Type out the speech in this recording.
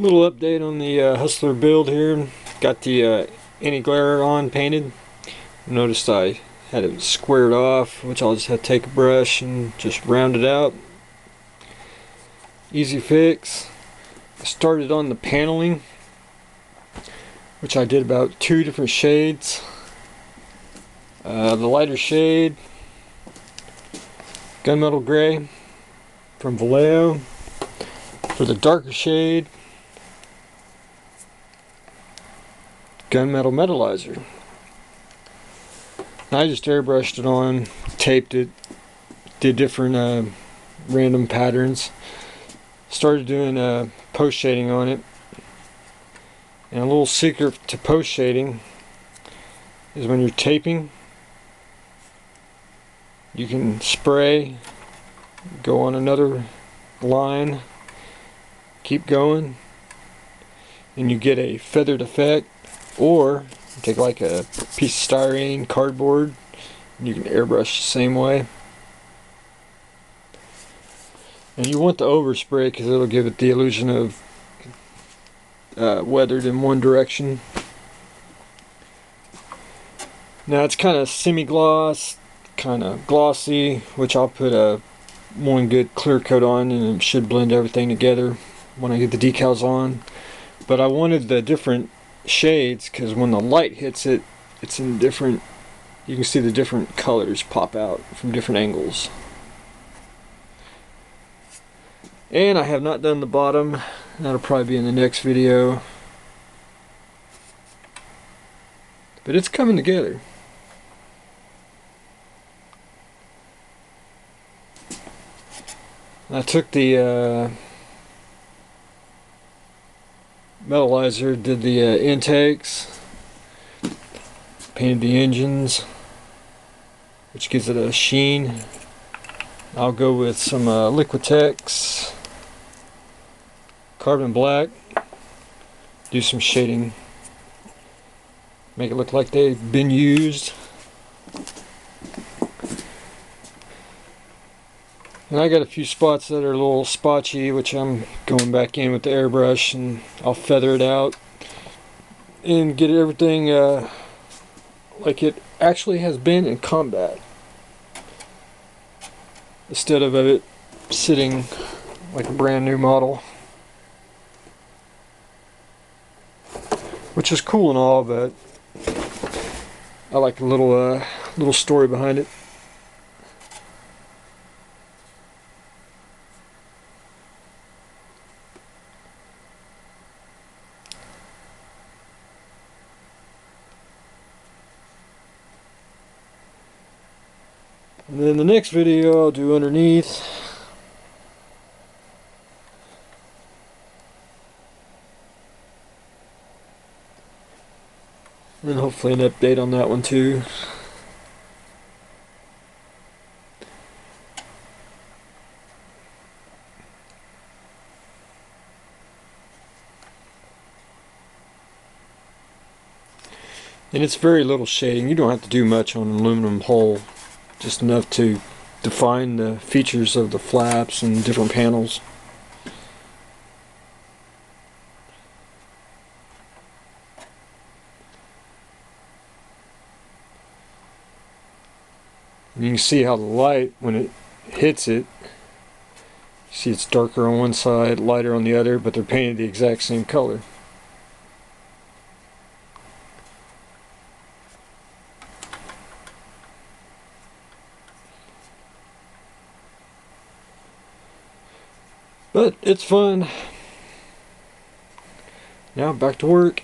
Little update on the Hustler build here. Got the anti-glare on painted. Noticed I had it squared off, which I'll just have to take a brush and just round it out. Easy fix. I started on the paneling, which I did about 2 different shades. The lighter shade, gunmetal gray from Revell. For the darker shade, gunmetal metallizer. I just airbrushed it on, taped it, did different random patterns. Started doing post shading on it. And a little secret to post shading is when you're taping, you can spray, go on another line, keep going, and you get a feathered effect. Or you take like a piece of styrene, cardboard, and you can airbrush the same way. And you want the overspray because it'll give it the illusion of weathered in one direction. Now it's kind of semi-gloss, kind of glossy, which I'll put one good clear coat on, and it should blend everything together when I get the decals on. But I wanted the different shades because when the light hits it, it's in different, you can see the different colors pop out from different angles. And I have not done the bottom. That'll probably be in the next video, but it's coming together. I took the metallizer, did the intakes, painted the engines, which gives it a sheen. I'll go with some Liquitex carbon black, do some shading, make it look like they've been used. And I got a few spots that are a little spotchy, which I'm going back in with the airbrush, and I'll feather it out and get everything like it actually has been in combat, instead of it sitting like a brand new model. Which is cool and all, but I like a little story behind it. And then the next video I'll do underneath. And hopefully an update on that one too. And it's very little shading. You don't have to do much on an aluminum hull. Just enough to define the features of the flaps and different panels. And you can see how the light, when it hits it, you see it's darker on one side, lighter on the other, but they're painted the exact same color. But it's fun. Now back to work.